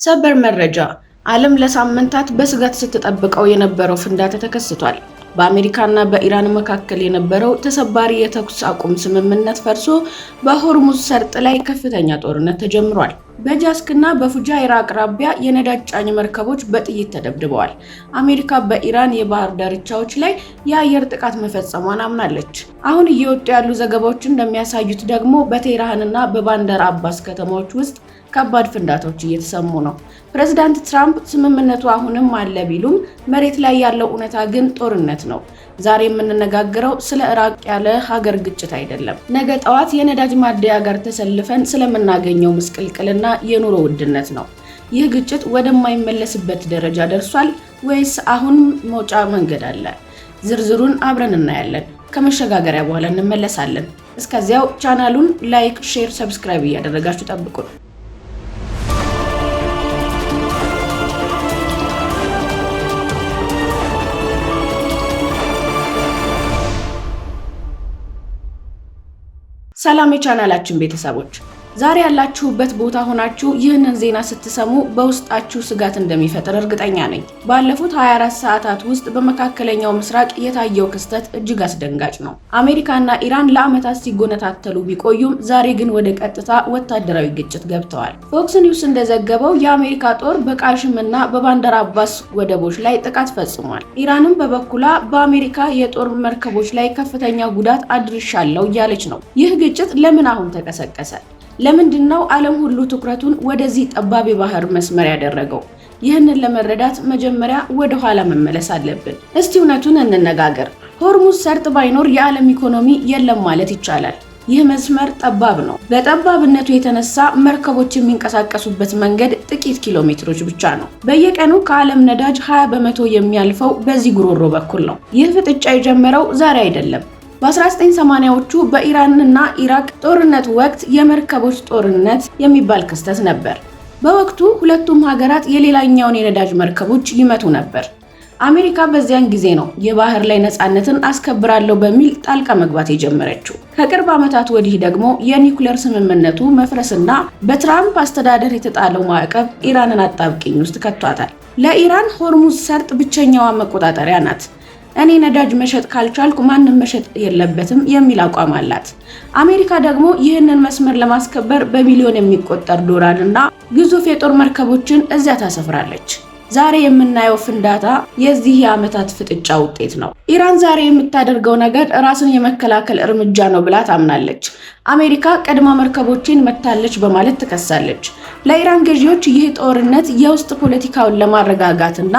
ሰበር መረጃ ዓለም ለሳምንታት በስጋት ስትጠብቀው የነበረው ፍንዳታ ተከስቷል። በአሜሪካና በኢራን መካከል የነበረው ተሰባሪ የተኩስ አቁም ስምምነት ፈርሶ በሆርሙዝ ሰርጥ ላይ ከፍተኛ ጦርነት ተጀምሯል። በጃስክና በፉጃይራ አቅራቢያ የነዳጅ ጫኝ መርከቦች በጥይት ተደብድበዋል። አሜሪካ በኢራን የባህር ዳርቻዎች ላይ የአየር ጥቃት መፈጸሟን አምናለች። አሁን እየወጡ ያሉ ዘገባዎች እንደሚያሳዩት ደግሞ በቴህራንና በባንደር አባስ ከተሞች ውስጥ ከባድ ፍንዳታዎች እየተሰሙ ነው። ፕሬዝዳንት ትራምፕ ስምምነቱ አሁንም አለ ቢሉም መሬት ላይ ያለው እውነታ ግን ጦርነት ነው። ዛሬ የምንነጋገረው ስለ ራቅ ያለ ሀገር ግጭት አይደለም። ነገ ጠዋት የነዳጅ ማደያ ጋር ተሰልፈን ስለምናገኘው ምስቅልቅልና የኑሮ ውድነት ነው። ይህ ግጭት ወደማይመለስበት ደረጃ ደርሷል ወይስ አሁን መውጫ መንገድ አለ? ዝርዝሩን አብረን እናያለን። ከመሸጋገሪያ በኋላ እንመለሳለን። እስከዚያው ቻናሉን ላይክ፣ ሼር፣ ሰብስክራይብ እያደረጋችሁ ጠብቁን። ሰላም የቻናላችን ቤተሰቦች፣ ዛሬ ያላችሁበት ቦታ ሆናችሁ ይህንን ዜና ስትሰሙ በውስጣችሁ ስጋት እንደሚፈጥር እርግጠኛ ነኝ። ባለፉት 24 ሰዓታት ውስጥ በመካከለኛው ምስራቅ የታየው ክስተት እጅግ አስደንጋጭ ነው። አሜሪካና ኢራን ለዓመታት ሲጎነታተሉ ቢቆዩም ዛሬ ግን ወደ ቀጥታ ወታደራዊ ግጭት ገብተዋል። ፎክስ ኒውስ እንደዘገበው የአሜሪካ ጦር በቃሽምና በባንደር አባስ ወደቦች ላይ ጥቃት ፈጽሟል። ኢራንም በበኩሏ በአሜሪካ የጦር መርከቦች ላይ ከፍተኛ ጉዳት አድርሻለሁ እያለች ነው። ይህ ግጭት ለምን አሁን ተቀሰቀሰ? ለምንድነው ዓለም ሁሉ ትኩረቱን ወደዚህ ጠባብ የባህር መስመር ያደረገው? ይህንን ለመረዳት መጀመሪያ ወደ ኋላ መመለስ አለብን። እስቲ እውነቱን እንነጋገር። ሆርሙዝ ሰርጥ ባይኖር የዓለም ኢኮኖሚ የለም ማለት ይቻላል። ይህ መስመር ጠባብ ነው። በጠባብነቱ የተነሳ መርከቦች የሚንቀሳቀሱበት መንገድ ጥቂት ኪሎ ሜትሮች ብቻ ነው። በየቀኑ ከዓለም ነዳጅ 20 በመቶ የሚያልፈው በዚህ ጉሮሮ በኩል ነው። ይህ ፍጥጫ የጀመረው ዛሬ አይደለም። በ1980ዎቹ በኢራንና ኢራቅ ጦርነት ወቅት የመርከቦች ጦርነት የሚባል ክስተት ነበር። በወቅቱ ሁለቱም ሀገራት የሌላኛውን የነዳጅ መርከቦች ይመቱ ነበር። አሜሪካ በዚያን ጊዜ ነው የባህር ላይ ነፃነትን አስከብራለሁ በሚል ጣልቃ መግባት የጀመረችው። ከቅርብ ዓመታት ወዲህ ደግሞ የኒውክሌር ስምምነቱ መፍረስና በትራምፕ አስተዳደር የተጣለው ማዕቀብ ኢራንን አጣብቂኝ ውስጥ ከቷታል። ለኢራን ሆርሙዝ ሰርጥ ብቸኛዋ መቆጣጠሪያ ናት። እኔ ነዳጅ መሸጥ ካልቻልኩ ማንም መሸጥ የለበትም የሚል አቋም አላት። አሜሪካ ደግሞ ይህንን መስመር ለማስከበር በቢሊዮን የሚቆጠር ዶላር እና ግዙፍ የጦር መርከቦችን እዚያ ታሰፍራለች። ዛሬ የምናየው ፍንዳታ የዚህ የዓመታት ፍጥጫ ውጤት ነው። ኢራን ዛሬ የምታደርገው ነገር ራስን የመከላከል እርምጃ ነው ብላ ታምናለች። አሜሪካ ቀድማ መርከቦችን መታለች በማለት ትከሳለች። ለኢራን ገዢዎች ይህ ጦርነት የውስጥ ፖለቲካውን ለማረጋጋትና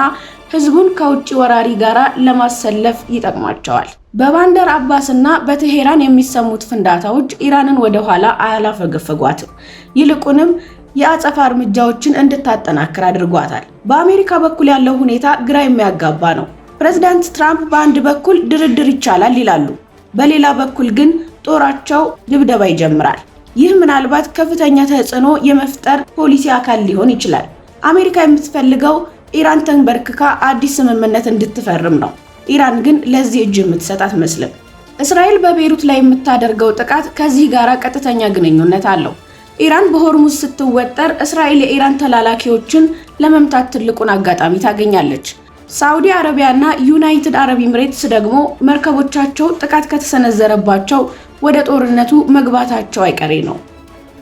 ህዝቡን ከውጭ ወራሪ ጋራ ለማሰለፍ ይጠቅማቸዋል። በባንደር አባስና በቴሄራን የሚሰሙት ፍንዳታዎች ኢራንን ወደ ኋላ አያላፈገፈጓትም። ይልቁንም የአጸፋ እርምጃዎችን እንድታጠናክር አድርጓታል። በአሜሪካ በኩል ያለው ሁኔታ ግራ የሚያጋባ ነው። ፕሬዝዳንት ትራምፕ በአንድ በኩል ድርድር ይቻላል ይላሉ፣ በሌላ በኩል ግን ጦራቸው ድብደባ ይጀምራል። ይህ ምናልባት ከፍተኛ ተጽዕኖ የመፍጠር ፖሊሲ አካል ሊሆን ይችላል። አሜሪካ የምትፈልገው ኢራን ተንበርክካ አዲስ ስምምነት እንድትፈርም ነው። ኢራን ግን ለዚህ እጅ የምትሰጥ አትመስልም። እስራኤል በቤይሩት ላይ የምታደርገው ጥቃት ከዚህ ጋር ቀጥተኛ ግንኙነት አለው። ኢራን በሆርሙዝ ስትወጠር እስራኤል የኢራን ተላላኪዎችን ለመምታት ትልቁን አጋጣሚ ታገኛለች። ሳዑዲ አረቢያና ዩናይትድ አረብ ኤሚሬትስ ደግሞ መርከቦቻቸው ጥቃት ከተሰነዘረባቸው ወደ ጦርነቱ መግባታቸው አይቀሬ ነው።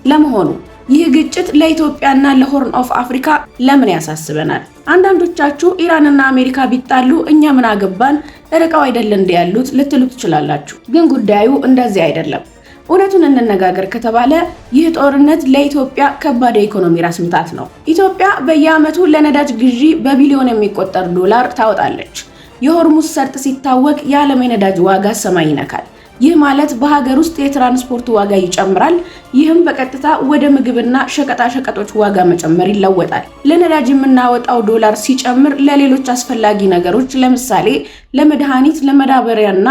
ለመሆኑ ይህ ግጭት ለኢትዮጵያና ለሆርን ኦፍ አፍሪካ ለምን ያሳስበናል? አንዳንዶቻችሁ ኢራንና አሜሪካ ቢጣሉ እኛ ምን አገባን፣ ርቀው አይደል እንደ ያሉት ልትሉ ትችላላችሁ። ግን ጉዳዩ እንደዚህ አይደለም። እውነቱን እንነጋገር ከተባለ ይህ ጦርነት ለኢትዮጵያ ከባድ የኢኮኖሚ ራስ ምታት ነው። ኢትዮጵያ በየዓመቱ ለነዳጅ ግዢ በቢሊዮን የሚቆጠር ዶላር ታወጣለች። የሆርሙዝ ሰርጥ ሲታወቅ የዓለም የነዳጅ ዋጋ ሰማይ ይነካል። ይህ ማለት በሀገር ውስጥ የትራንስፖርት ዋጋ ይጨምራል። ይህም በቀጥታ ወደ ምግብና ሸቀጣሸቀጦች ዋጋ መጨመር ይለወጣል። ለነዳጅ የምናወጣው ዶላር ሲጨምር ለሌሎች አስፈላጊ ነገሮች ለምሳሌ ለመድኃኒት፣ ለመዳበሪያና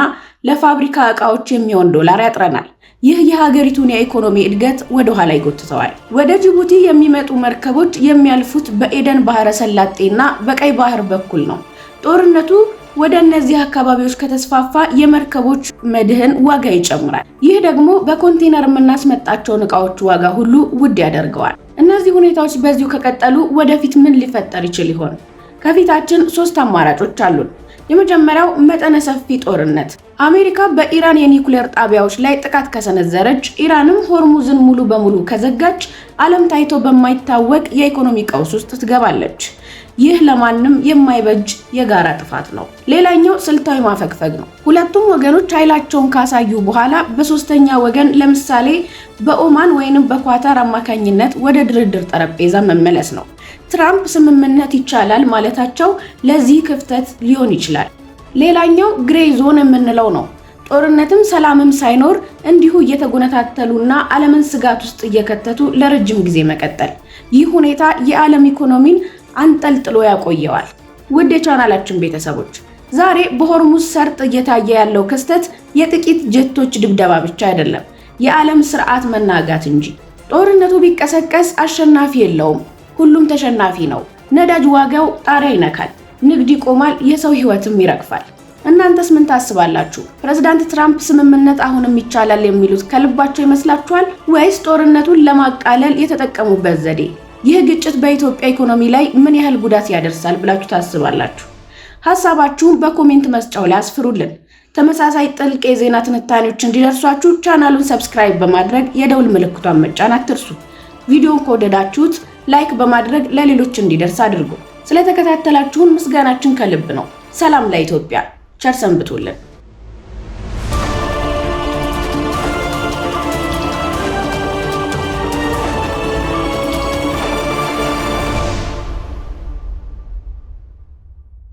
ለፋብሪካ ዕቃዎች የሚሆን ዶላር ያጥረናል። ይህ የሀገሪቱን የኢኮኖሚ እድገት ወደ ኋላ ይጎትተዋል። ወደ ጅቡቲ የሚመጡ መርከቦች የሚያልፉት በኤደን ባህረ ሰላጤና በቀይ ባህር በኩል ነው። ጦርነቱ ወደ እነዚህ አካባቢዎች ከተስፋፋ የመርከቦች መድህን ዋጋ ይጨምራል። ይህ ደግሞ በኮንቴነር የምናስመጣቸውን ዕቃዎች ዋጋ ሁሉ ውድ ያደርገዋል። እነዚህ ሁኔታዎች በዚሁ ከቀጠሉ ወደፊት ምን ሊፈጠር ይችል ይሆን? ከፊታችን 3 አማራጮች አሉን። የመጀመሪያው መጠነ ሰፊ ጦርነት። አሜሪካ በኢራን የኒውክሌር ጣቢያዎች ላይ ጥቃት ከሰነዘረች፣ ኢራንም ሆርሙዝን ሙሉ በሙሉ ከዘጋች ዓለም ታይቶ በማይታወቅ የኢኮኖሚ ቀውስ ውስጥ ትገባለች። ይህ ለማንም የማይበጅ የጋራ ጥፋት ነው። ሌላኛው ስልታዊ ማፈግፈግ ነው። ሁለቱም ወገኖች ኃይላቸውን ካሳዩ በኋላ በሶስተኛ ወገን ለምሳሌ በኦማን ወይንም በኳታር አማካኝነት ወደ ድርድር ጠረጴዛ መመለስ ነው። ትራምፕ ስምምነት ይቻላል ማለታቸው ለዚህ ክፍተት ሊሆን ይችላል። ሌላኛው ግሬ ዞን የምንለው ነው። ጦርነትም ሰላምም ሳይኖር እንዲሁ እየተጎነታተሉና ዓለምን ስጋት ውስጥ እየከተቱ ለረጅም ጊዜ መቀጠል። ይህ ሁኔታ የዓለም ኢኮኖሚን አንጠልጥሎ ያቆየዋል። ውድ የቻናላችን ቤተሰቦች፣ ዛሬ በሆርሙዝ ሰርጥ እየታየ ያለው ክስተት የጥቂት ጀቶች ድብደባ ብቻ አይደለም፣ የዓለም ስርዓት መናጋት እንጂ። ጦርነቱ ቢቀሰቀስ አሸናፊ የለውም፣ ሁሉም ተሸናፊ ነው። ነዳጅ ዋጋው ጣሪያ ይነካል፣ ንግድ ይቆማል፣ የሰው ህይወትም ይረግፋል። እናንተስ ምን ታስባላችሁ? ፕሬዝዳንት ትራምፕ ስምምነት አሁንም ይቻላል የሚሉት ከልባቸው ይመስላችኋል ወይስ ጦርነቱን ለማቃለል የተጠቀሙበት ዘዴ? ይህ ግጭት በኢትዮጵያ ኢኮኖሚ ላይ ምን ያህል ጉዳት ያደርሳል ብላችሁ ታስባላችሁ? ሐሳባችሁን በኮሜንት መስጫው ላይ አስፍሩልን። ተመሳሳይ ጥልቅ የዜና ትንታኔዎች እንዲደርሷችሁ ቻናሉን ሰብስክራይብ በማድረግ የደውል ምልክቷን መጫን አትርሱ። ቪዲዮውን ከወደዳችሁት ላይክ በማድረግ ለሌሎች እንዲደርስ አድርጉ። ስለተከታተላችሁን ምስጋናችን ከልብ ነው። ሰላም ለኢትዮጵያ። ቸር ሰንብቱልን።